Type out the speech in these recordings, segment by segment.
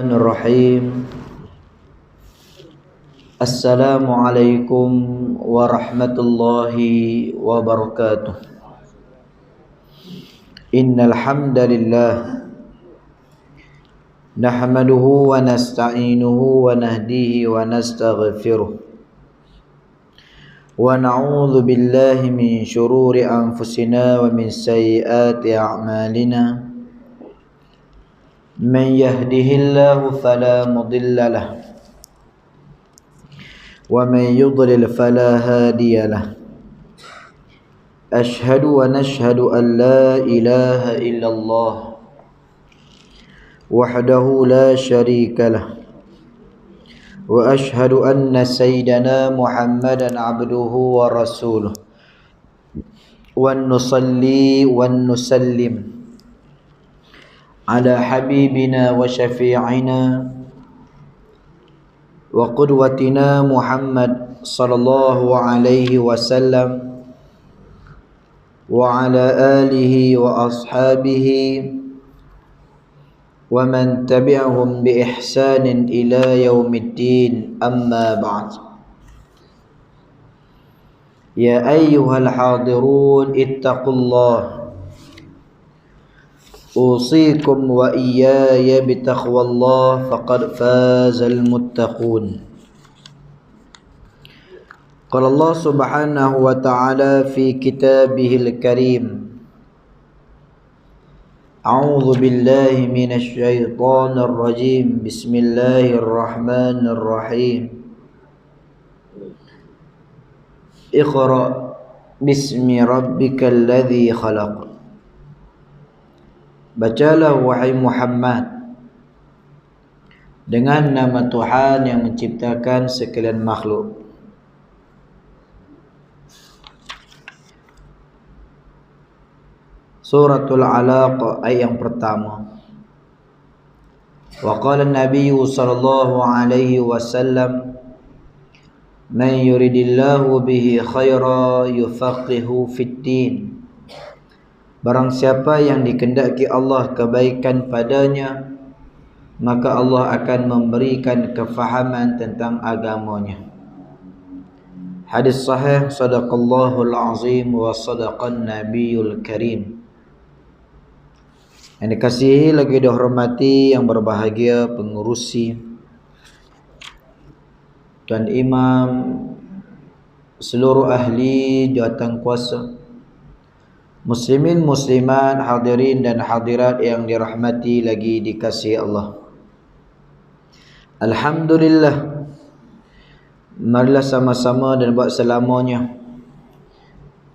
Bismillahirrahmanirrahim. Assalamualaikum warahmatullahi wabarakatuh. Innal hamdalillah nahmaduhu wa nasta'inuhu wa nahdihi wa nastaghfiruh wa na'udzu billahi min shururi anfusina wa min sayyiati a'malina. Man yahdihillahu fala mudilla lahu wa man yudlil fala hadiya lahu. Ashhadu wa nashhadu an la ilaha illallah wahdahu la syarika lah wa ashhadu anna sayyidana Muhammadan abduhu wa rasuluh wa nusalli wa nusallim ala habibina wa syafi'ina wa qudwatina Muhammad sallallahu alaihi wasallam wa ala alihi wa ashabihi wa man tabi'ahum bi ihsanin ila yaumiddin, amma ba'd. Ya ayyuhal hadirun ittaqullah usikum wa iyaya bitaqwallah faqad fazal muttaqun. Qala Allah subhanahu wa ta'ala fi kitabihil karim, a'udzu billahi minasy syaithanir rajim, bismillahirrahmanirrahim. Iqra bismi rabbikal ladzi khalaq. Bacalah wahai Muhammad dengan nama Tuhan yang menciptakan sekalian makhluk. Suratul Alaq ayat yang pertama. Wa qala an-nabiy sallallahu alaihi wasallam, man yuridillahu bihi khaira yufaqihu fid-din. Barang siapa yang dikehendaki Allah kebaikan padanya, maka Allah akan memberikan kefahaman tentang agamanya. Hadis sahih, sadaqallahul azim wa sadaqan nabiyul karim. Yang dikasihi lagi dihormati yang berbahagia pengurusi, Tuan Imam, seluruh ahli jawatan kuasa, muslimin muslimat, hadirin dan hadirat yang dirahmati lagi dikasihi Allah. Alhamdulillah, marilah sama-sama dan buat selamanya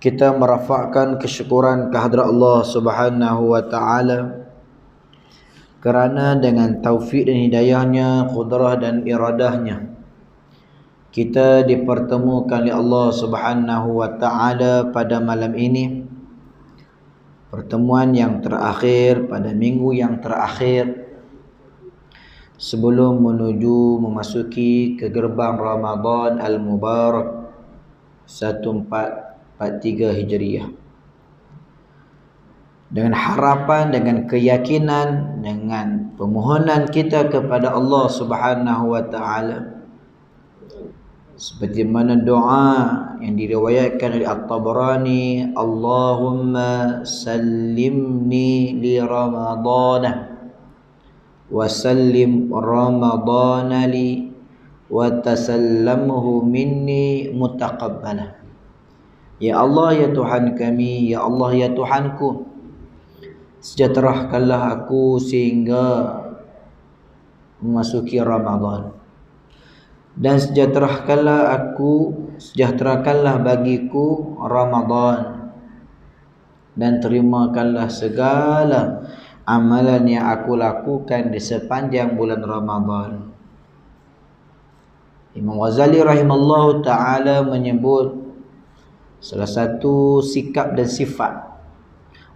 kita merafakkan kesyukuran kehadrat Allah subhanahu wa ta'ala, kerana dengan taufik dan hidayahnya, qudrah dan iradahnya, kita dipertemukan oleh Allah subhanahu wa ta'ala pada malam ini, pertemuan yang terakhir pada minggu yang terakhir sebelum menuju memasuki ke gerbang Ramadan Al-Mubarak 1443 Hijriah. Dengan harapan, dengan keyakinan, dengan permohonan kita kepada Allah subhanahu wa ta'ala, seperti mana doa yang diriwayatkan oleh At-Tabarani, Allahumma sallimni li Ramadana wa sallim Ramadana li wa tasallamhu minni mutaqabbala. Ya Allah, ya Tuhan kami, ya Allah, ya Tuhanku, sejahterakanlah aku sehingga memasuki Ramadan, dan sejahterakanlah bagiku Ramadan, dan terimakanlah segala amalan yang aku lakukan di sepanjang bulan Ramadan. Imam Ghazali rahimallahu ta'ala menyebut salah satu sikap dan sifat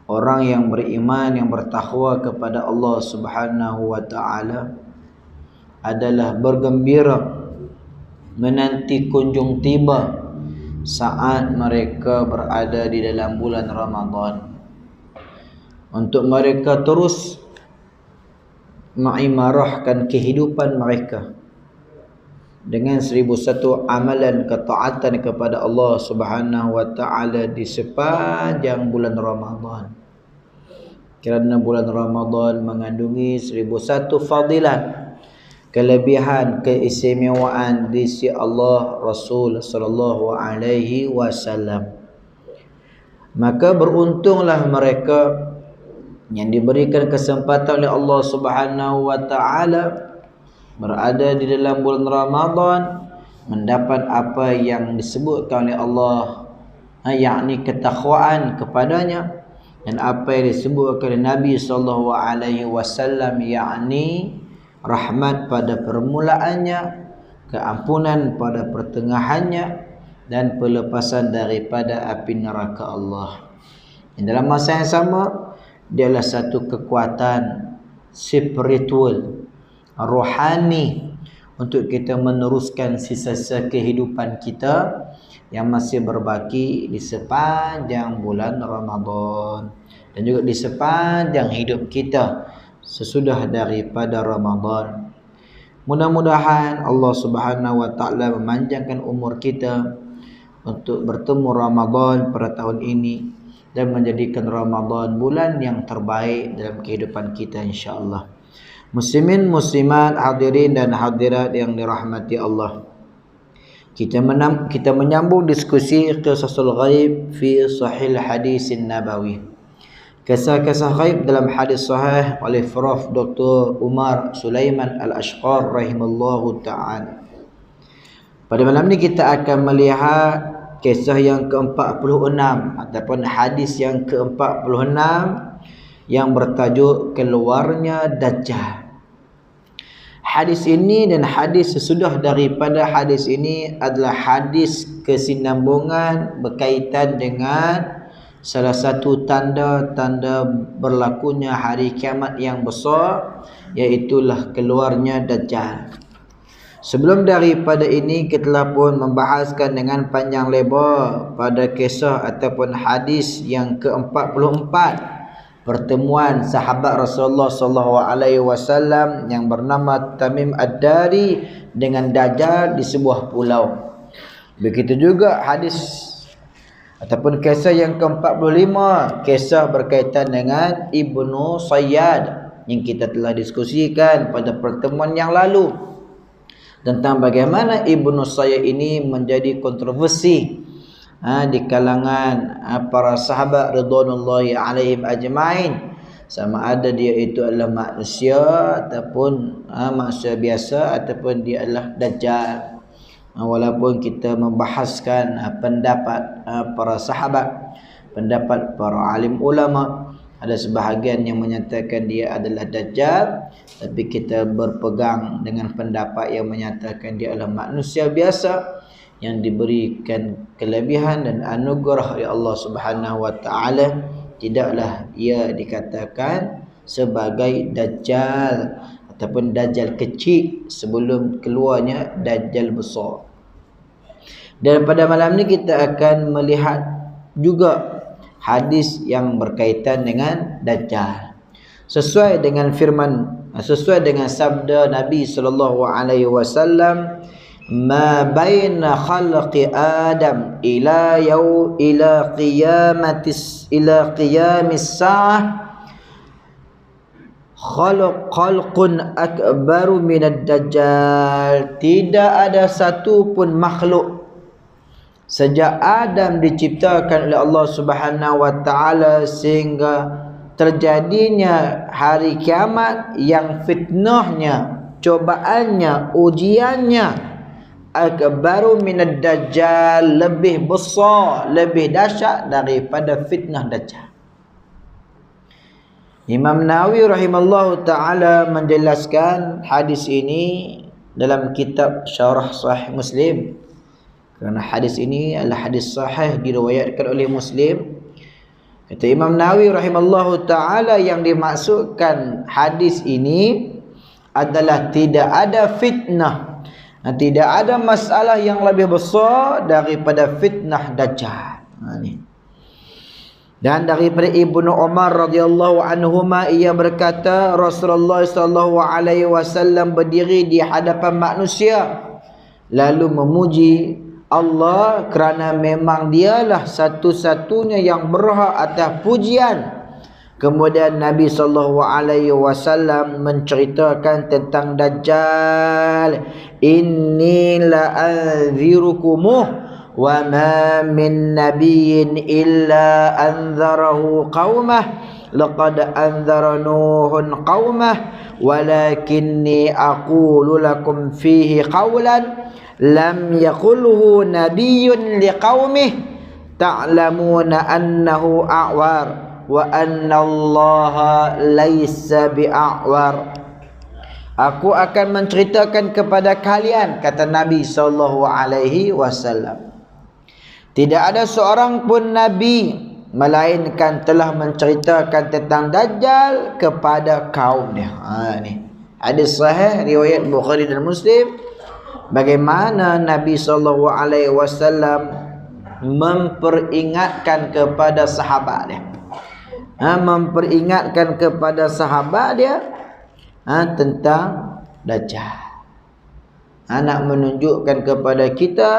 orang yang beriman, yang bertakwa kepada Allah subhanahu wa ta'ala adalah bergembira menanti kunjung tiba saat mereka berada di dalam bulan Ramadan, untuk mereka terus mengimarahkan kehidupan mereka dengan 1001 amalan ketaatan kepada Allah Subhanahu wa taala di sepanjang bulan Ramadan. Kerana bulan Ramadan mengandungi 1001 fadilat, kelebihan, keistimewaan di sisi Allah Rasul sallallahu alaihi wasallam. Maka beruntunglah mereka yang diberikan kesempatan oleh Allah Subhanahu wa taala berada di dalam bulan Ramadan, mendapat apa yang disebutkan oleh Allah, yakni ketakwaan kepadanya, dan apa yang disebutkan oleh Nabi sallallahu alaihi wasallam, yakni rahmat pada permulaannya, keampunan pada pertengahannya, dan pelepasan daripada api neraka Allah. Dan dalam masa yang sama, dia adalah satu kekuatan spiritual, rohani, untuk kita meneruskan sisa-sisa kehidupan kita yang masih berbaki di sepanjang bulan Ramadan, dan juga di sepanjang hidup kita sesudah daripada Ramadan. Mudah-mudahan Allah Subhanahu wa taala memanjangkan umur kita untuk bertemu Ramadan pada tahun ini dan menjadikan Ramadan bulan yang terbaik dalam kehidupan kita, insya-Allah. Muslimin, muslimat, hadirin dan hadirat yang dirahmati Allah, kita menyambung diskusi Qisasul Ghaib fi Sahih Hadis Nabawi. Kisah-kisah ghaib dalam hadis sahih oleh Prof. Dr. Umar Sulaiman Al-Ashqar rahimallahu ta'ala. Pada malam ini kita akan melihat kisah yang ke-46 ataupun hadis yang ke-46 yang bertajuk keluarnya Dajjal. Hadis ini dan hadis sesudah daripada hadis ini adalah hadis kesinambungan berkaitan dengan salah satu tanda-tanda berlakunya hari kiamat yang besar, iaitulah keluarnya Dajjal. Sebelum daripada ini, kita telah pun membahaskan dengan panjang lebar pada kisah ataupun hadis yang ke-44, pertemuan sahabat Rasulullah sallallahu alaihi wasallam yang bernama Tamim Ad-Dari dengan Dajjal di sebuah pulau. Begitu juga hadis ataupun kisah yang ke-45, kisah berkaitan dengan Ibnu Sayyad yang kita telah diskusikan pada pertemuan yang lalu, tentang bagaimana Ibnu Sayyad ini menjadi kontroversi di kalangan para sahabat ridwanullahi alaihim ajmain, sama ada dia itu adalah manusia ataupun manusia biasa ataupun dia adalah Dajjal. Walaupun kita membahaskan pendapat para sahabat, pendapat para alim ulama, ada sebahagian yang menyatakan dia adalah Dajjal, tapi kita berpegang dengan pendapat yang menyatakan dia adalah manusia biasa yang diberikan kelebihan dan anugerah oleh Allah Subhanahu wa taala. Tidaklah ia dikatakan sebagai Dajjal ataupun Dajjal kecil sebelum keluarnya Dajjal besar. Dan pada malam ini kita akan melihat juga hadis yang berkaitan dengan Dajjal, sesuai dengan sabda Nabi sallallahu alaihi wasallam, ma baina khalqi Adam ila qiyamis sa'ah khalqun akbaru minad Dajjal. Tidak ada satu pun makhluk sejak Adam diciptakan oleh Allah Subhanahu wa taala sehingga terjadinya hari kiamat yang fitnahnya, cobaannya, ujiannya akbaru minad Dajjal, lebih besar, lebih dahsyat daripada fitnah Dajjal. Imam Nawawi rahimallahu taala menjelaskan hadis ini dalam kitab Syarah Sahih Muslim, kerana hadis ini adalah hadis sahih diriwayatkan oleh Muslim. Kata Imam Nawawi rahimallahu taala, yang dimaksudkan hadis ini adalah tidak ada fitnah, tidak ada masalah yang lebih besar daripada fitnah Dajjal. Dan daripada Ibnu Umar radhiyallahu anhuma ia berkata Rasulullah sallallahu alaihi wasallam berdiri di hadapan manusia lalu memuji Allah kerana memang dialah satu-satunya yang berhak atas pujian. Kemudian Nabi sallallahu alaihi wasallam menceritakan tentang Dajjal. Inni la anzirukumuh wa ma min nabiyyin illa anzarahu qaumah laqad anzara nuhun qaumah walakinni aqulu lakum fihi qawlan lam yaqulhu nabiyyun liqaumih ta'lamuna annahu a'war wa anna allaha laysa bi'a'war. Aku akan menceritakan kepada kalian, kata Nabi sallallahu alaihi wasallam, tidak ada seorang pun Nabi melainkan telah menceritakan tentang Dajjal kepada kaumnya. Ni hadis sahih riwayat Bukhari dan Muslim. Bagaimana Nabi sallallahu alaihi wasallam memperingatkan kepada sahabat dia, memperingatkan kepada sahabat dia tentang Dajjal. Nak menunjukkan kepada kita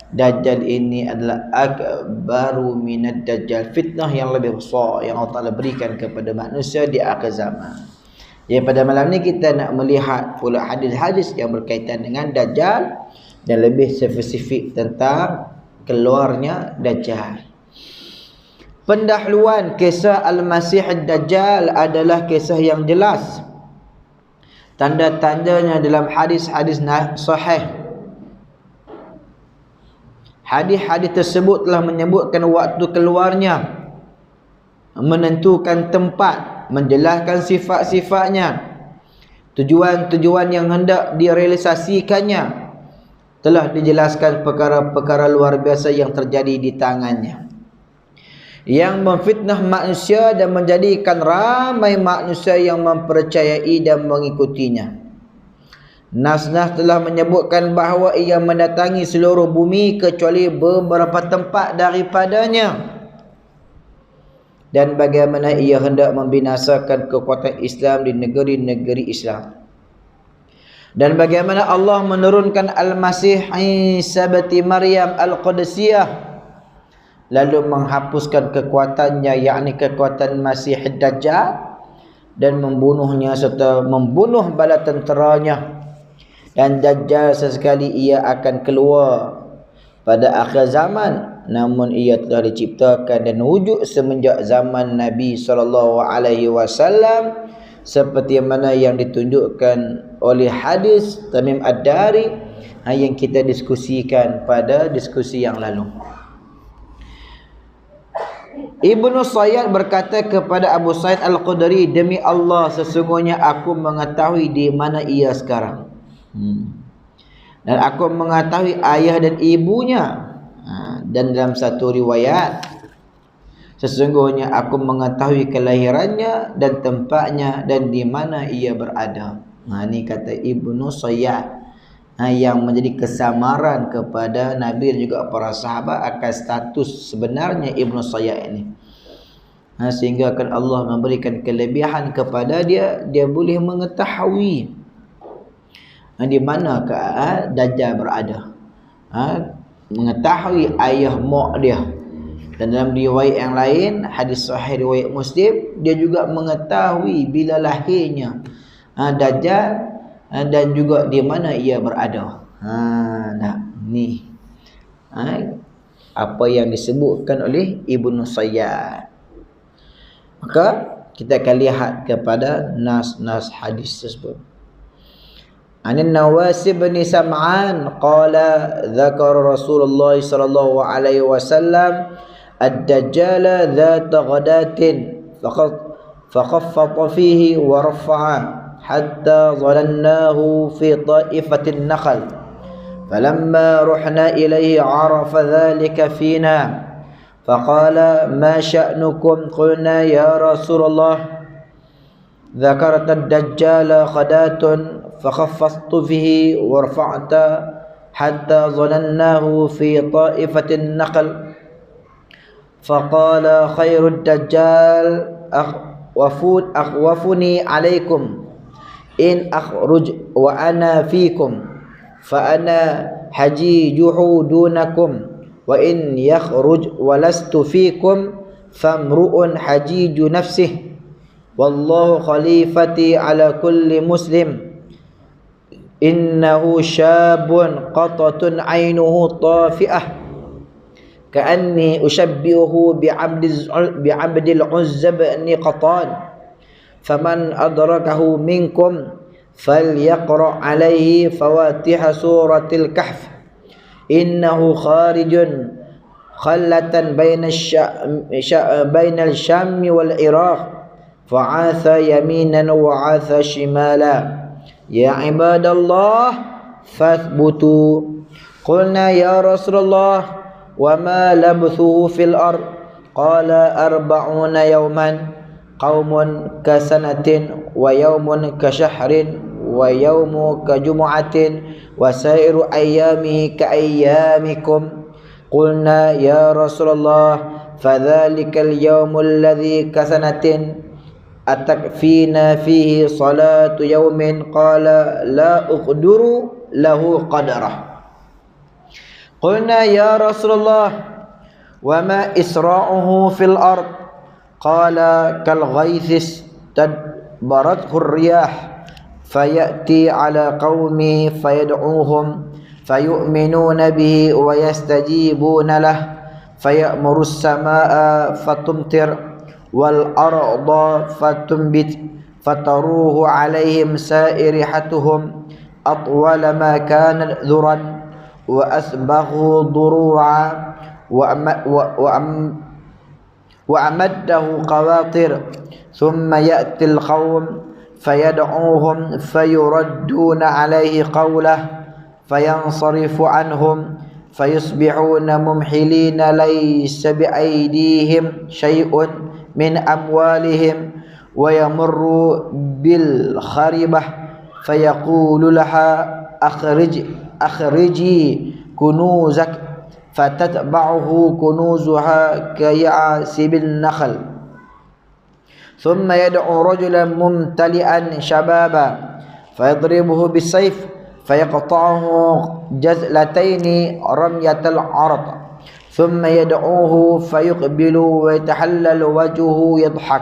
Dajjal ini adalah akbaru minad Dajjal, fitnah yang lebih besar yang Allah Ta'ala berikan kepada manusia di akhir zaman. Jadi pada malam ni kita nak melihat pula hadis-hadis yang berkaitan dengan Dajjal dan lebih spesifik tentang keluarnya Dajjal. Pendahuluan kisah Al-Masih Ad-Dajjal adalah kisah yang jelas. Tanda-tandanya dalam hadis-hadis sahih. Hadis-hadis tersebut telah menyebutkan waktu keluarnya, menentukan tempat, menjelaskan sifat-sifatnya, tujuan-tujuan yang hendak direalisasikannya. Telah dijelaskan perkara-perkara luar biasa yang terjadi di tangannya, yang memfitnah manusia dan menjadikan ramai manusia yang mempercayai dan mengikutinya. Nas-nas telah menyebutkan bahawa ia mendatangi seluruh bumi kecuali beberapa tempat daripadanya, dan bagaimana ia hendak membinasakan kekuatan Islam di negeri-negeri Islam, dan bagaimana Allah menurunkan Al-Masih Isa bin Maryam Al-Qudsiyah lalu menghapuskan kekuatannya, yakni kekuatan Masih Dajjal, dan membunuhnya serta membunuh bala tenteranya. Dan Dajjal sesekali ia akan keluar pada akhir zaman, namun ia telah diciptakan dan wujud semenjak zaman Nabi SAW, seperti mana yang ditunjukkan oleh hadis Tamim Ad-Dari yang kita diskusikan pada diskusi yang lalu. Ibnu Sayyad berkata kepada Abu Sa'id Al-Khudri, demi Allah sesungguhnya aku mengetahui di mana ia sekarang, dan aku mengetahui ayah dan ibunya. Dan dalam satu riwayat, sesungguhnya aku mengetahui kelahirannya dan tempatnya dan di mana ia berada. Ini kata Ibnu Sayyad, yang menjadi kesamaran kepada Nabi dan juga para sahabat akan status sebenarnya Ibnu Sayyad ini. Sehingga akan Allah memberikan kelebihan kepada dia, dia boleh mengetahui di mana Dajjal berada, mengetahui ayah mak dia. Dan dalam riwayat yang lain, hadis sahih riwayat Muslim, dia juga mengetahui bila lahirnya Dajjal dan juga di mana ia berada. Ni apa yang disebutkan oleh Ibnu Sayyad. Maka kita akan lihat kepada nas-nas hadis tersebut. Anin Nawas bin Sam'an qala dzakara Rasulullah sallallahu alaihi wasallam ad-dajjal dzat ghadatin faqaffata fihi wa rafa'a hatta zalannahu fi ta'ifatin nakhl falamma ruhna ilayhi 'arafa dhalika fina faqala ma sya'nukum qulna ya Rasulullah dzakarta ad-dajjal ghadatun فخفضت فيه ورفعت حتى ظنناه في طائفة النقل faqala khairud dajjal akhwafuni alaikum in akhruj wa ana fikum fa ana hajijuhu dunakum wa in yakhruj wa lastu fikum famru'un hajiju nafsihi wallahu khalifati ala kulli muslim innahu syabun qatatun ainuhu tafi'ah ka'anni ushabbihuhu bi'abdil uzza bni qatan faman adrakahu minkum falyaqra' alaihi fawatiha suratil kahf innahu kharijun khallatan bainal syami wal iraq fa'atha yaminan wa'atha shimala ya ibadallah fathbutu qulna ya Rasulullah wa ma labthu fil ard qala 40 yawman qaumun ka sanatin wa yawmun ka syahrin wa yawmu ka jumu'atin wa sairu ayyamihi ka ayyamikum qulna ya Rasulullah fadhalikal yawmul ladzi ka sanatin atakfina fihi salatu yawmin qala la uqduru lahu qadarah qulna ya Rasulullah wa ma isra'uhu fil ard qala kal ghaithis tadbarathu riyah fayati ala qaumi fayad'uhum fayu'minuna bihi wa yastajibuna lah fayamuru as-samaa'a fatumtir wal arda fatumbit fataruhu alaihim sa'irihatuhum atwala ma kanat dhuran wa asbahu durura wa amaddahu qawatir thumma ya'ti al-qawm fayad'uhum fayuradduna alayhi qawlah fayansarifu anhum fayusbihuna mumhilina laysa bi'aydihim shay'un min amwalihim wa yamurru bil kharibah fayaqulu laha akhriji kunuzak fatatba'uhu kunuzuha kaya'sibin nakhl thumma yad'u rajulan mumtali'an shababa fayadribuhu bisayf fayaqta'uhu jazlataini ramyatal arad ثم يدعوه فيقبل ويتحلل وجهه يضحك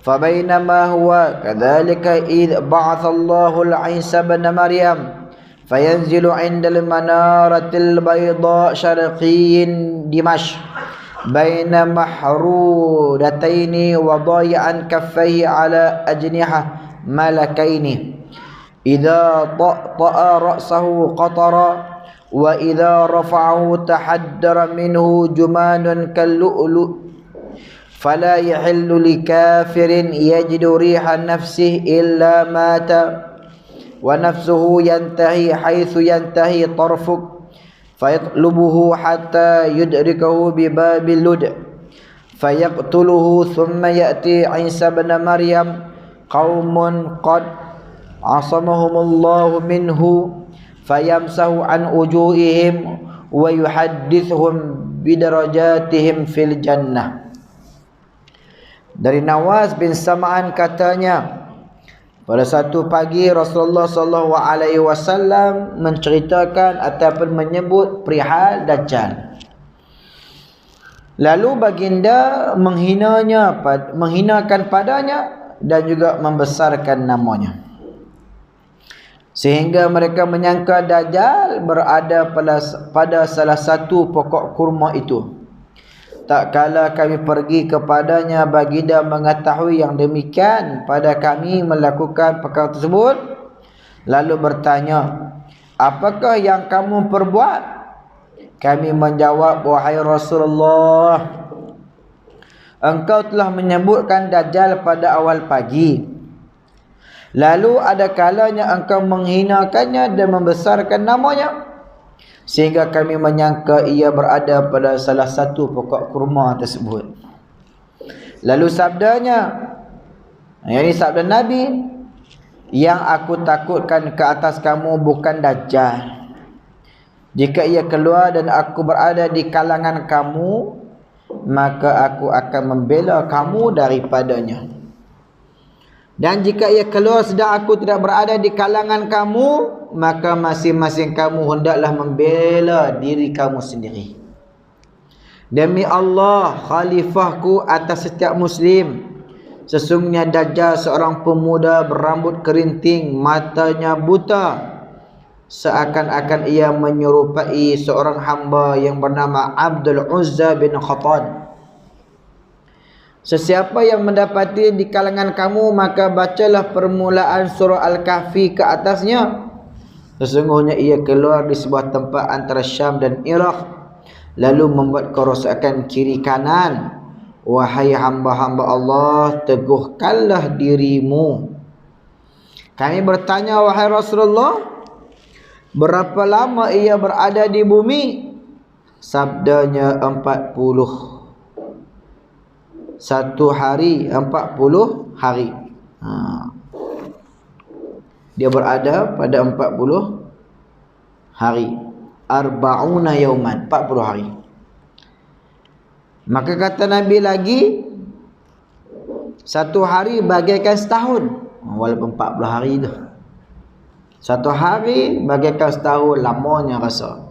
فبينما هو كذلك إذ بعث الله العيسى بن مريم فينزل عند المنارة البيضاء شرقي دمشق بين محرودتين وضايعا كفيه على أجنحة ملكين إذا طأطأ رأسه قطرا وإذا رفعه تحدر منه جمان كاللؤلؤ فلا يحل لكافر يجد ريح نفسه إلا مات ونفسه ينتهي حيث ينتهي طرفك فيطلبه حتى يدركه بباب اللد فيقتله ثم يأتي عيسى بن مريم قوم قد عصمهم الله منه fayamsahu an wujuhihim wa yuhaddithuhum bidarajatihim fil jannah. Dari Nawas bin Sam'an katanya, pada satu pagi Rasulullah sallallahu alaihi wasallam menceritakan ataupun menyebut perihal Dajjal. Lalu baginda menghinakan padanya dan juga membesarkan namanya. Sehingga mereka menyangka Dajjal berada pada salah satu pokok kurma itu. Tak kala kami pergi kepadanya, baginda mengetahui yang demikian pada kami melakukan perkara tersebut. Lalu bertanya, apakah yang kamu perbuat? Kami menjawab, wahai Rasulullah, engkau telah menyebutkan Dajjal pada awal pagi. Lalu ada kalanya engkau menghinakannya dan membesarkan namanya, sehingga kami menyangka ia berada pada salah satu pokok kurma tersebut. Lalu sabdanya, yakni sabda Nabi, yang aku takutkan ke atas kamu bukan Dajjal. Jika ia keluar dan aku berada di kalangan kamu, maka aku akan membela kamu daripadanya. Dan jika ia keluar sedang aku tidak berada di kalangan kamu, maka masing-masing kamu hendaklah membela diri kamu sendiri. Demi Allah, khalifahku atas setiap muslim, sesungguhnya Dajjal seorang pemuda berambut kerinting, matanya buta, seakan-akan ia menyerupai seorang hamba yang bernama Abdul Uzza bin Khattab. Sesiapa yang mendapati di kalangan kamu, maka bacalah permulaan surah Al-Kahfi ke atasnya. Sesungguhnya ia keluar di sebuah tempat antara Syam dan Iraq, lalu membuat kerosakan kiri kanan. Wahai hamba-hamba Allah, teguhkanlah dirimu. Kami bertanya, wahai Rasulullah, berapa lama ia berada di bumi? Sabdanya 40. Satu hari 40 hari. Dia berada pada 40 hari. Arba'una yauman, 40 hari. Maka kata Nabi lagi, satu hari bagaikan setahun. Walaupun 40 hari tu, satu hari bagaikan setahun, lamanya rasa.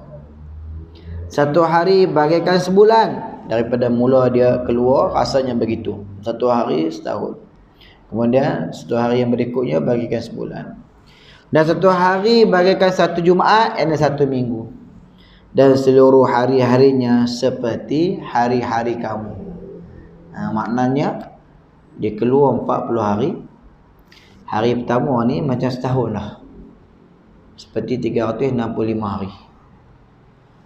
Satu hari bagaikan sebulan. Daripada mula dia keluar, rasanya begitu. Satu hari setahun. Kemudian satu hari yang berikutnya bagaikan sebulan. Dan satu hari bagaikan satu Jumaat dan satu minggu. Dan seluruh hari-harinya seperti hari-hari kamu. Maknanya dia keluar 40 hari. Hari pertama ni macam setahun lah, seperti 365 hari.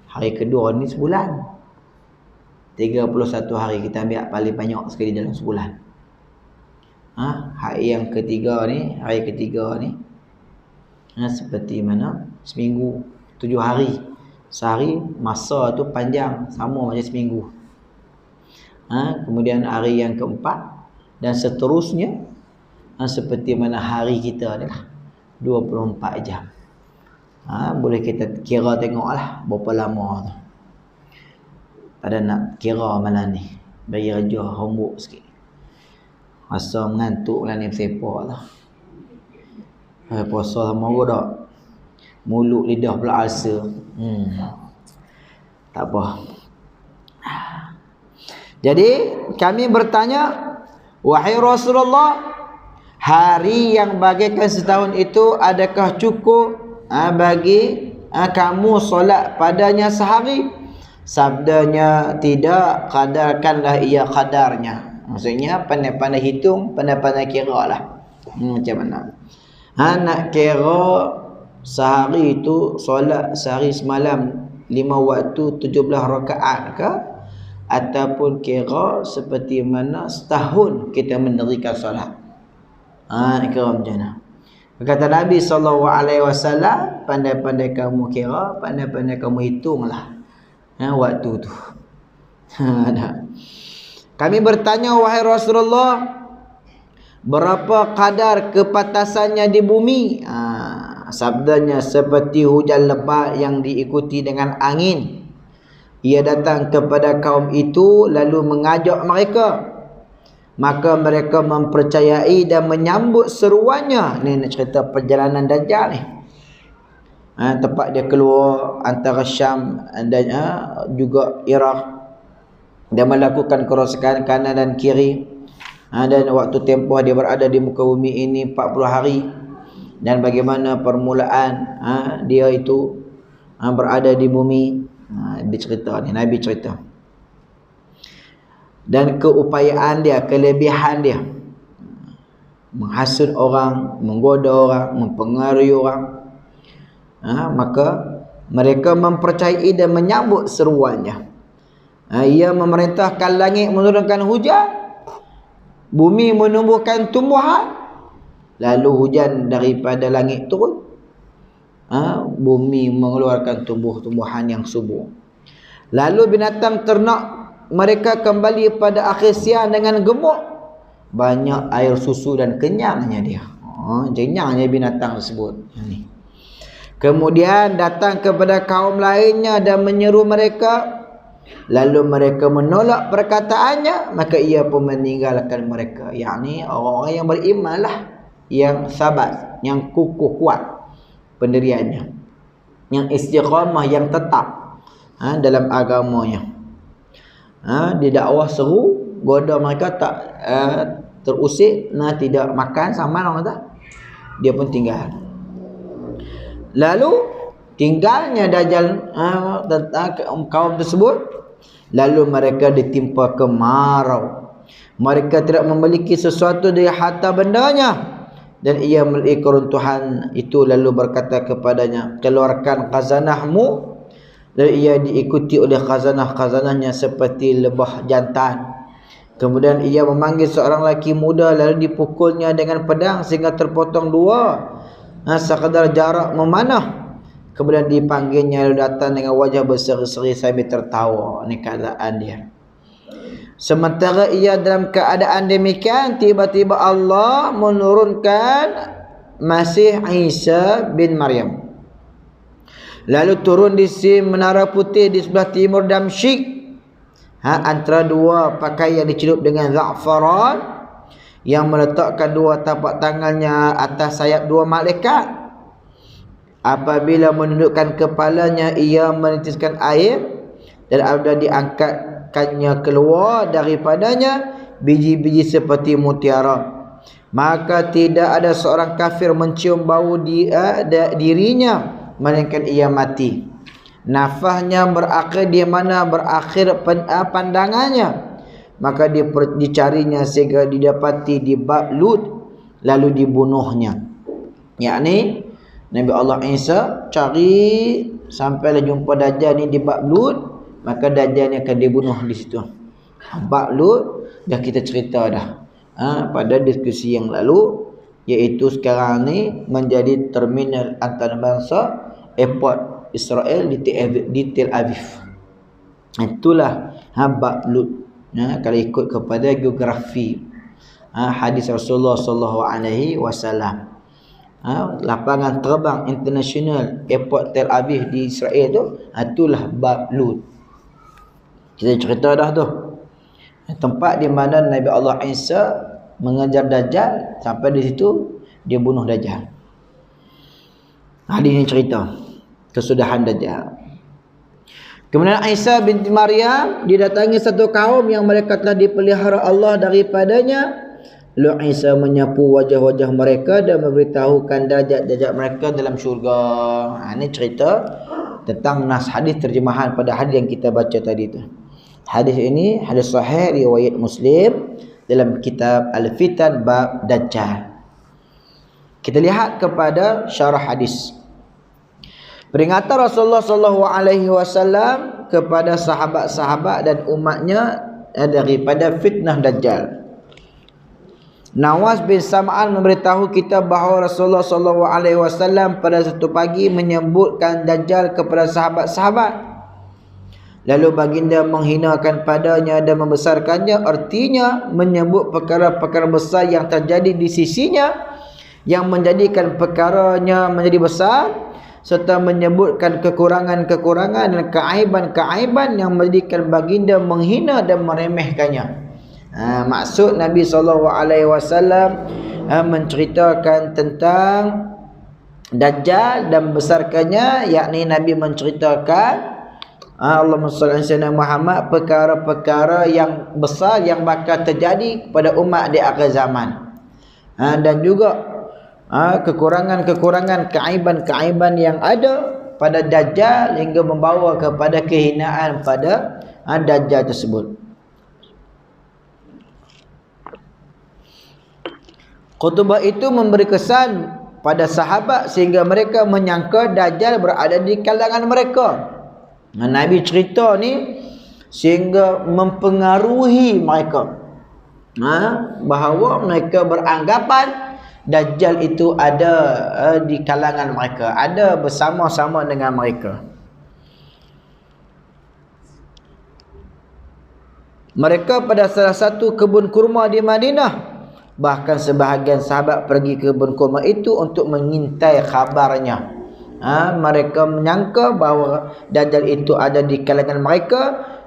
Hari kedua ni sebulan, 31 hari. Kita ambil paling banyak sekali dalam sebulan. Hari yang ketiga ni, hari ketiga ni seperti mana? Seminggu, 7 hari. Sehari masa tu panjang, sama macam seminggu. Kemudian hari yang keempat dan seterusnya, seperti mana hari kita ni lah, 24 jam. Boleh kita kira tengoklah berapa lama tu. Pada nak kira malam ni, bagi raja homework sikit. Rasa mengantuk malam ni, bersepak lah. Puasa sama aku tak? Mulut lidah pula ulcer. Tak apa. Jadi kami bertanya, wahai Rasulullah, hari yang bagaikan setahun itu adakah cukup bagi kamu solat padanya sehari? Sabdanya, tidak, kadarkanlah ia kadarnya. Maksudnya pandai-pandai hitung, pandai-pandai kira lah. Macam mana? Nak kira sehari itu solat sehari semalam 5 waktu 17 rakaat ke, ataupun kira seperti mana setahun kita mendirikan solat. Kira macam mana? Kata Nabi SAW, pandai-pandai kamu kira, pandai-pandai kamu hitunglah waktu tu. Kami bertanya, wahai Rasulullah, berapa kadar kepatasannya di bumi? Sabdanya, seperti hujan lebat yang diikuti dengan angin. Ia datang kepada kaum itu lalu mengajak mereka, maka mereka mempercayai dan menyambut seruannya. Ni nak cerita perjalanan Dajjal ni. Tempat dia keluar antara Syam dan juga Iraq, dia melakukan kerosakan kanan dan kiri. Dan waktu tempoh dia berada di muka bumi ini 40 hari. Dan bagaimana permulaan dia itu berada di bumi. Dia cerita ni, Nabi cerita. Dan keupayaan dia, kelebihan dia, menghasut orang, menggoda orang, mempengaruhi orang. Maka mereka mempercayai dan menyambut seruannya. Ia memerintahkan langit menurunkan hujan, bumi menumbuhkan tumbuhan, lalu hujan daripada langit turun, bumi mengeluarkan tumbuh-tumbuhan yang subur. Lalu binatang ternak mereka kembali pada akhir siang dengan gemuk, banyak air susu dan kenyangnya dia. Kenyangnya binatang tersebut. Kemudian datang kepada kaum lainnya dan menyeru mereka, lalu mereka menolak perkataannya, maka ia pun meninggalkan mereka. Yakni orang-orang yang berimanlah, yang sabar, yang kukuh kuat pendiriannya, yang istiqamah, yang tetap dalam agamanya. Di dakwah seru, goda mereka tak terusik, tidak makan sama orang kata, dia pun tinggal. Lalu tinggalnya Dajjal tentang kaum tersebut, lalu mereka ditimpa kemarau. Mereka tidak memiliki sesuatu dari harta bendanya, dan ia melihat keruntuhan itu, lalu berkata kepadanya, keluarkan khazanahmu. Dan ia diikuti oleh khazanah-khazanahnya seperti lebah jantan. Kemudian ia memanggil seorang lelaki muda, lalu dipukulnya dengan pedang sehingga terpotong dua, sekadar jarak memanah. Kemudian dipanggilnya, lalu datang dengan wajah berseri-seri sambil tertawa. Ini keadaan dia. Sementara ia dalam keadaan demikian, tiba-tiba Allah menurunkan Masih Isa bin Maryam. Lalu turun di menara putih di sebelah timur Damsyik, antara dua pakaian dicelup dengan za'faran, yang meletakkan dua tapak tangannya atas sayap dua malaikat. Apabila menundukkan kepalanya, ia menitiskan air, dan apabila diangkatkannya keluar daripadanya biji-biji seperti mutiara, maka tidak ada seorang kafir mencium bau dirinya melainkan ia mati. Nafasnya berakhir di mana berakhir pandangannya, maka dicarinya sehingga didapati di bab Lut, lalu dibunuhnya. Yakni Nabi Allah Isa cari sampailah jumpa Dajjal ni di bab Lut, maka Dajjal ni akan dibunuh di situ. Bab Lut dah kita cerita dah pada diskusi yang lalu, iaitu sekarang ni menjadi terminal antarabangsa, airport Israel di Tel Aviv. Itulah bab Lut. Kalau ikut kepada geografi hadis Rasulullah sallallahu alaihi wasallam, lapangan terbang international airport Tel Aviv di Israel tu, itulah bab Lut. Kita cerita dah tu, tempat di mana Nabi Allah Isa mengejar Dajjal, sampai di situ dia bunuh Dajjal. Hadis ini cerita kesudahan Dajjal. Kemudian Isa binti Maryam didatangi satu kaum yang mereka telah dipelihara Allah daripadanya. Lalu Isa menyapu wajah-wajah mereka dan memberitahukan derajat-derajat mereka dalam syurga. Ini cerita tentang nas hadis, terjemahan pada hadis yang kita baca tadi tu. Hadis ini hadis sahih riwayat Muslim dalam kitab Al-Fitan bab Dajjal. Kita lihat kepada syarah hadis. Peringatan Rasulullah sallallahu alaihi wasallam kepada sahabat-sahabat dan umatnya daripada fitnah Dajjal. Nawas bin Sam'an memberitahu kita bahawa Rasulullah sallallahu alaihi wasallam pada satu pagi menyebutkan Dajjal kepada sahabat-sahabat. Lalu baginda menghinakan padanya dan membesarkannya, artinya menyebut perkara-perkara besar yang terjadi di sisinya yang menjadikan perkaranya menjadi besar, serta menyebutkan kekurangan-kekurangan dan keaiban-keaiban yang menjadikan baginda menghina dan meremehkannya. Maksud Nabi SAW menceritakan tentang Dajjal dan besarkannya, yakni Nabi menceritakan Allahumma salli ala Muhammad, perkara-perkara yang besar yang bakal terjadi kepada umat di akhir zaman, dan juga kekurangan-kekurangan, keaiban-keaiban yang ada pada Dajjal hingga membawa kepada kehinaan pada Dajjal tersebut. Khutbah itu memberi kesan pada sahabat sehingga mereka menyangka Dajjal berada di kalangan mereka. Nabi cerita ni sehingga mempengaruhi mereka, bahawa mereka beranggapan Dajjal itu ada di kalangan mereka, ada bersama-sama dengan mereka. Mereka pada salah satu kebun kurma di Madinah. Bahkan sebahagian sahabat pergi ke kebun kurma itu untuk mengintai khabarnya. Mereka menyangka bahawa Dajjal itu ada di kalangan mereka,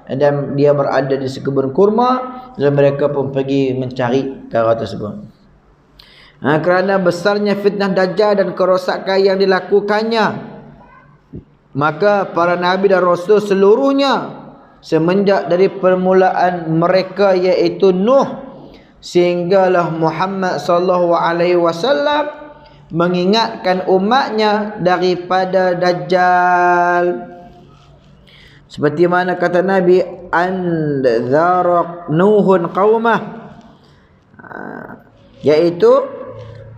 dan dia berada di sekebun kurma, dan mereka pun pergi mencari perkara tersebut. Kerana besarnya fitnah Dajjal dan kerosakan yang dilakukannya, maka para nabi dan rasul seluruhnya semenjak dari permulaan mereka iaitu Nuh sehinggalah Muhammad sallallahu alaihi wasallam mengingatkan umatnya daripada Dajjal. Seperti mana kata Nabi, anzara Nuhun qaumah, iaitu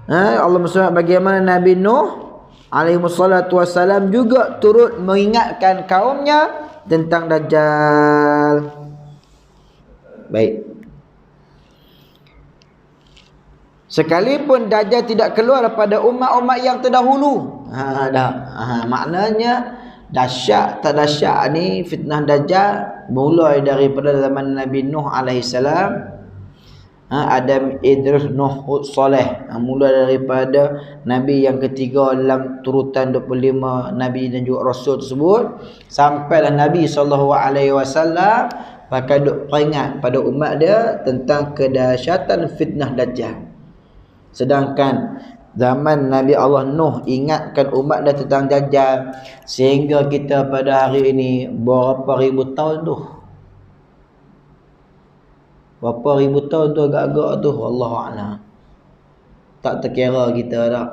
Allah SWT bagaimana Nabi Nuh alaihi wassalatu wassalam juga turut mengingatkan kaumnya tentang Dajjal. Baik. Sekalipun Dajjal tidak keluar pada umat-umat yang terdahulu. Maknanya dahsyat tak dahsyat ni fitnah Dajjal mulai daripada zaman Nabi Nuh alaihi salam, Adam, Idris, Nuh, Hud, Saleh, mulai daripada Nabi yang ketiga dalam turutan 25 Nabi dan juga Rasul tersebut, sampailah Nabi SAW pakai duk peringat pada umat dia tentang kedahsyatan fitnah Dajjal. Sedangkan zaman Nabi Allah Nuh ingatkan umat dia tentang Dajjal, sehingga kita pada hari ini berapa ribu tahun tu, berapa ribu tahun tu agak-agak tu, Wallahu'alam, tak terkira kita dah.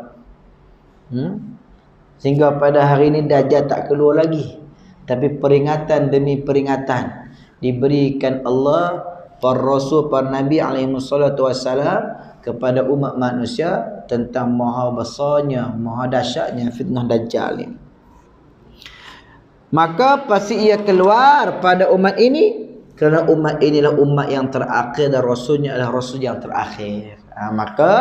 Sehingga pada hari ini Dajjal tak keluar lagi, tapi peringatan demi peringatan diberikan Allah, para Rasul, para Nabi alaihi wassalatu wassalam kepada umat manusia tentang maha besarnya, maha dahsyatnya fitnah Dajjal ini. Maka pasti ia keluar pada umat ini, kerana umat inilah umat yang terakhir dan Rasulnya adalah Rasul yang terakhir. Maka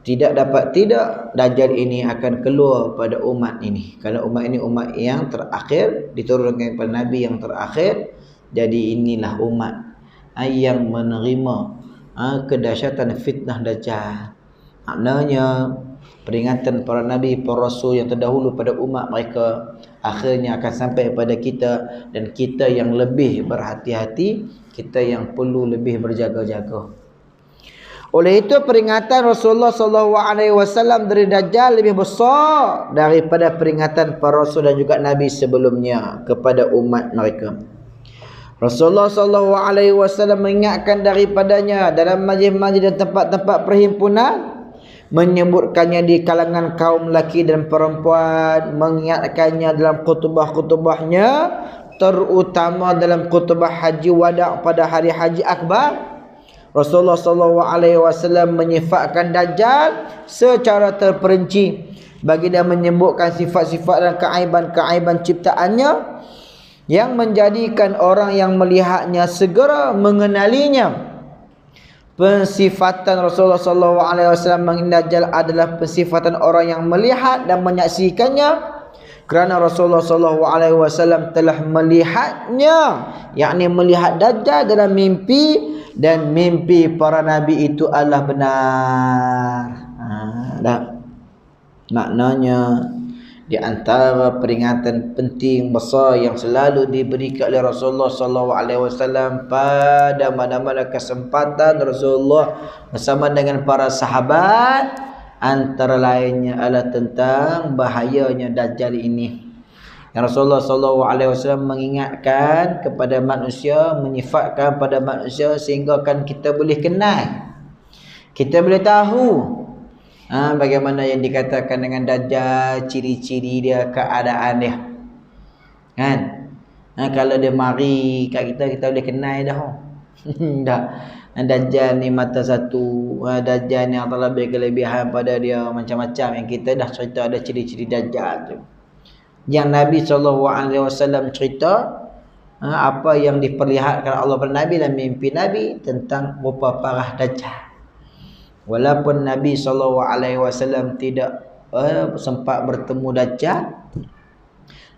tidak dapat tidak Dajjal ini akan keluar pada umat ini, kerana umat ini umat yang terakhir, diturunkan kepada Nabi yang terakhir. Jadi inilah umat yang menerima kedahsyatan fitnah Dajjal. Maknanya peringatan para Nabi, para Rasul yang terdahulu pada umat mereka akhirnya akan sampai pada kita, dan kita yang lebih berhati-hati, kita yang perlu lebih berjaga-jaga. Oleh itu peringatan Rasulullah SAW dari Dajjal lebih besar daripada peringatan para Rasul dan juga Nabi sebelumnya kepada umat mereka. Rasulullah SAW mengingatkan daripadanya dalam majlis-majlis dan tempat-tempat perhimpunan, menyebutkannya di kalangan kaum lelaki dan perempuan, mengingatkannya dalam khutbah-khutbahnya, terutama dalam khutbah haji wada' pada hari haji akbar. Rasulullah SAW menyifatkan Dajjal secara terperinci, bagi dia menyebutkan sifat-sifat dan keaiban-keaiban ciptaannya yang menjadikan orang yang melihatnya segera mengenalinya. Pensifatan Rasulullah SAW mengenai Dajjal adalah pensifatan orang yang melihat dan menyaksikannya, kerana Rasulullah SAW telah melihatnya, yakni melihat Dajjal dalam mimpi, dan mimpi para nabi itu adalah benar. Maknanya di antara peringatan penting besar yang selalu diberikan oleh Rasulullah SAW pada mana-mana kesempatan Rasulullah bersama dengan para sahabat, antara lainnya adalah tentang bahayanya Dajjal ini. Yang Rasulullah SAW mengingatkan kepada manusia, menyifatkan pada manusia sehingga kan kita boleh kenal, kita boleh tahu bagaimana yang dikatakan dengan Dajjal, ciri-ciri dia, keadaan dia. Kan? Kalau dia mari kat kita, kita boleh kenal dah. Dah. Dajjal ni mata satu, Dajjal ni Allah lebih kelebihan pada dia, macam-macam yang kita dah cerita ada ciri-ciri Dajjal tu. Yang Nabi SAW cerita apa yang diperlihatkan Allah pada Nabi dan mimpi Nabi tentang rupa parah Dajjal. Walaupun Nabi SAW tidak sempat bertemu Dajjal,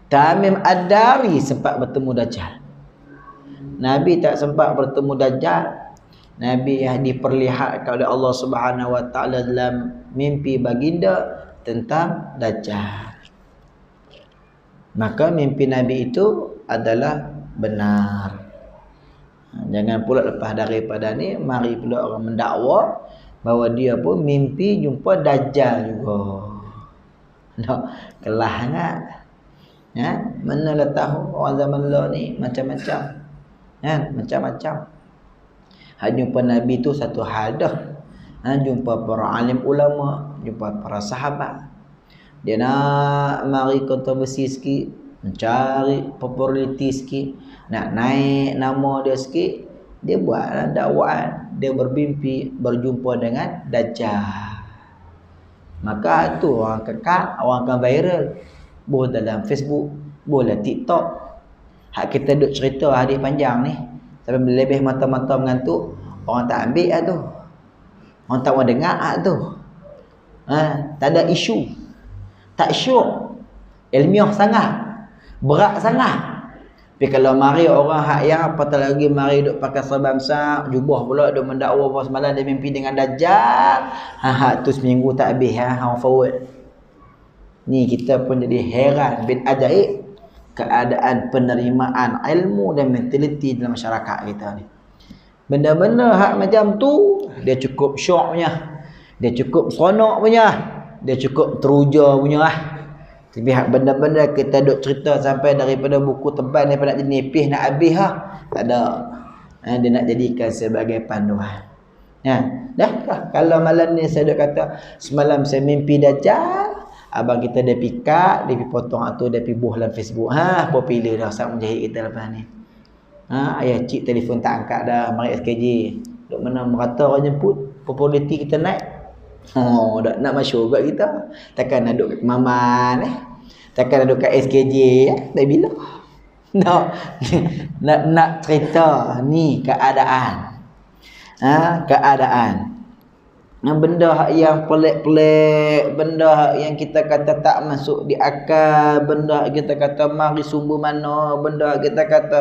Tamim Ad-Dari sempat bertemu Dajjal. Nabi tak sempat bertemu Dajjal. Nabi yang diperlihatkan oleh Allah Subhanahu Wa Taala dalam mimpi baginda tentang Dajjal. Maka mimpi Nabi itu adalah benar. Jangan pula lepas daripada ni mari pula orang mendakwa bahawa dia pun mimpi jumpa Dajjal juga. Nak kelah sangat. Ya, manalah tahu orang zaman dulu ni macam-macam. Ya, macam-macam. Hak jumpa Nabi tu satu hal dah. Jumpa para alim ulama, jumpa para sahabat. Dia nak mari kontroversi sikit, mencari populariti sikit, nak naik nama dia sikit, dia buatlah dakwaan, dia bermimpi berjumpa dengan Dajjal. Maka tu orang kekal, orang akan viral. Boleh dalam Facebook, boleh TikTok. Hak kita duk cerita hadis panjang ni sampai lebih mata-mata mengantuk, orang tak ambil lah tu. Orang tak mau dengar tu. Tak ada isu. Tak syuk. Ilmiah sangat. Berat sangat. Tapi kalau mari orang hak yang apatah lagi mari duk pakai serban besar, jubah pula duk mendakwa bahawa semalam dia mimpi dengan Dajjal. Hak tu seminggu tak habis hang forward. Ni kita pun jadi heran bin ajaib keadaan penerimaan ilmu dan mentaliti dalam masyarakat kita ni. Benda-benda hak macam tu dia cukup syok punya. Dia cukup seronok punya. Dia cukup teruja punya lah. Tapi hak benda-benda kita duk cerita sampai daripada buku tebal daripada nak jadi nipis nak habis lah. Tak ada. Dia nak jadikan sebagai panduan. Ya, dah. Kalau malam ni saya duk kata semalam saya mimpi Dajjal, abang kita dia pikat, dia pergi potong tu, dia pergi buh dalam Facebook. Popular dah Ustaz Mujahid kita lepas ni. Ayah cik telefon tak angkat dah, mari SKJ. Duk mana merata orang jemput, populariti kita naik. Dah nak masyhur kat kita. Takkan nak duduk kat Maman takkan nak duduk kat SKJ dari bila? Nak cerita ni keadaan. Keadaan. Benda yang pelik-pelik, benda yang kita kata tak masuk di akal, benda kita kata mari sumber mana, benda kita kata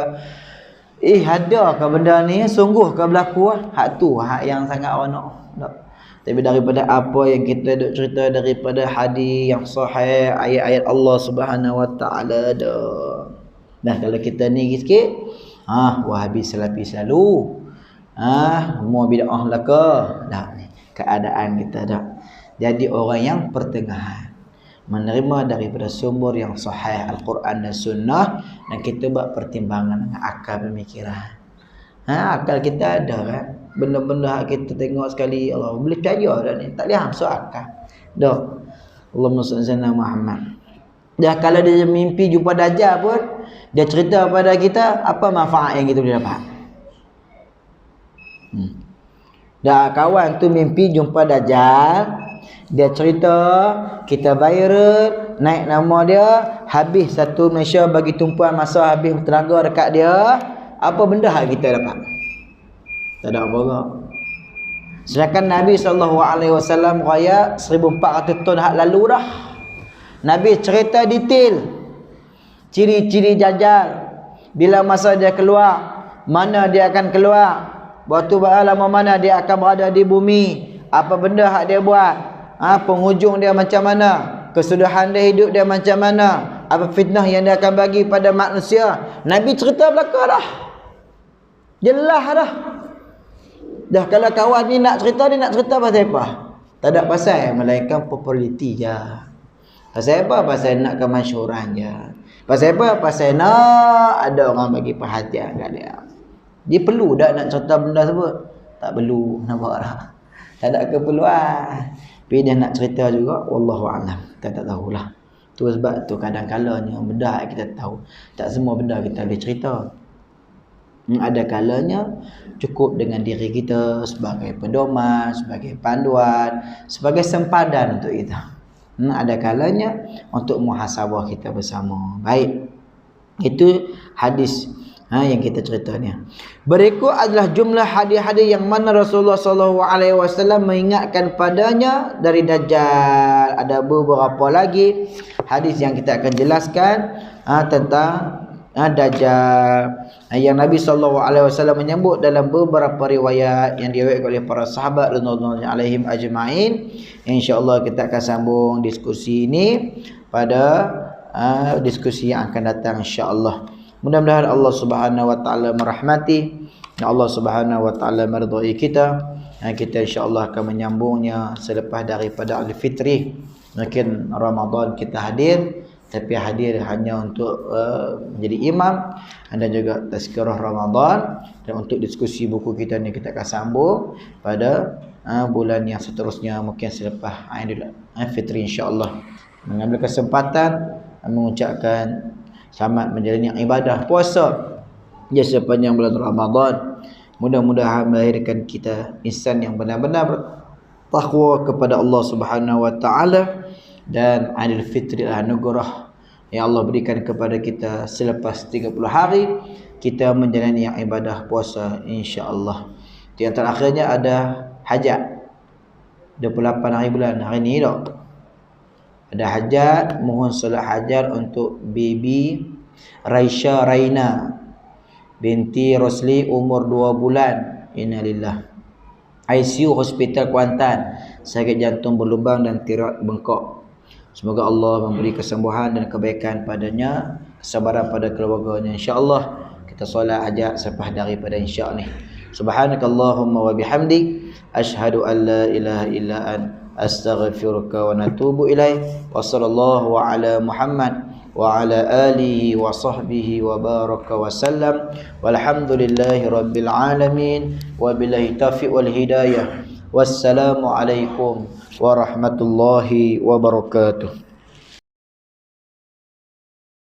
ada ke benda ni, sungguh ke berlaku? Hak tu hak yang sangat seronok. Tapi daripada apa yang kita duk cerita daripada hadis yang sahih, ayat-ayat Allah Subhanahu Wa Taala dah. Nah, kalau kita ni sikit, Wahabi Salafi selalu. Mau bid'ah laka. Dah ni keadaan kita dah. Jadi orang yang pertengahan, menerima daripada sumber yang sahih Al-Quran dan Sunnah, dan kita buat pertimbangan dengan akal pemikiran. Akal kita ada kan. Benda-benda kita tengok sekali Allah boleh percaya dah ni, tak boleh masuk akal dah. Allahumma salli ala Muhammad. Dah kalau dia mimpi jumpa Dajjal pun, dia cerita pada kita apa manfaat yang kita boleh dapat. Dah kawan tu mimpi jumpa Dajjal, dia cerita, kita viral, naik nama dia, habis satu Malaysia bagi tumpuan masa, habis tenaga dekat dia, apa benda hak kita dapat? Tak ada apa-apa. Sedangkan Nabi SAW raya 1400 tahun hak lalu dah. Nabi cerita detail ciri-ciri Dajjal, bila masa dia keluar, mana dia akan keluar, waktu lama mana dia akan berada di bumi, apa benda hak dia buat, penghujung dia macam mana, kesudahan dia hidup dia macam mana, apa fitnah yang dia akan bagi pada manusia. Nabi cerita belakang dah. Jelas dah. Dah kalau kawan ni nak cerita, dia nak cerita pasal apa? Tak ada pasal melainkan populariti je. Pasal apa? Pasal nak kemasyhuran je. Pasal apa? Pasal nak ada orang bagi perhatian kat dia. Dia perlu tak nak cerita benda sebut? Tak perlu, nampak tak? Tak ada keperluan. Tapi dia nak cerita juga, wallahualam, kita tak tahulah. Tu sebab tu kadang-kalanya benda kita tahu, tak semua benda kita boleh cerita. Ada kalanya cukup dengan diri kita sebagai pedoman, sebagai panduan, sebagai sempadan untuk kita. Ada kalanya untuk muhasabah kita bersama. Baik. Itu hadis yang kita cerita ni. Berikut adalah jumlah hadis-hadis yang mana Rasulullah SAW mengingatkan padanya dari Dajjal. Ada beberapa lagi hadis yang kita akan jelaskan tentang Dajjal, yang Nabi SAW menyebut dalam beberapa riwayat yang diriwayatkan oleh para sahabat radhiyallahu alaihim ajma'in. InsyaAllah kita akan sambung diskusi ini pada diskusi yang akan datang insyaAllah. Mudah-mudahan Allah Subhanahu Wa Taala merahmati Allah Subhanahu wa taala meridai kita, dan kita insya-Allah akan menyambungnya selepas daripada Al-Fitri. Mungkin Ramadan kita hadir, tapi hadir hanya untuk menjadi imam dan juga tazkirah Ramadan, dan untuk diskusi buku kita ni kita akan sambung pada bulan yang seterusnya, mungkin selepas Aidil Fitri insya-Allah. Mengambil kesempatan mengucapkan selamat menjalani ibadah puasa di sepanjang bulan Ramadan. Mudah-mudahan melahirkan kita insan yang benar-benar bertakwa kepada Allah Subhanahu wa taala, dan Aidil Fitri anugerah yang Allah berikan kepada kita selepas 30 hari kita menjalani ibadah puasa insya-Allah. Di antara akhirnya ada hajat 28 hari bulan hari ni dah. Ada hajat, mohon solat hajat untuk baby Raisha Raina binti Rosli, umur 2 bulan. Innalillah. ICU Hospital Kuantan, sakit jantung berlubang dan tiroid bengkok. Semoga Allah memberi kesembuhan dan kebaikan padanya, kesabaran pada keluarganya insya-Allah. Kita solat hajat selepas daripada insya ni. Subhanakallahumma wa bihamdik, asyhadu an la ilaha illa anta, astaghfiruka wa natubu ilaih. Wa sallallahu ala Muhammad wa ala alihi wa sahbihi wa baraka wa sallam. Walhamdulillahi rabbil alamin, wa billahi taufiq wal hidayah. Wassalamu alaikum warahmatullahi wabarakatuh.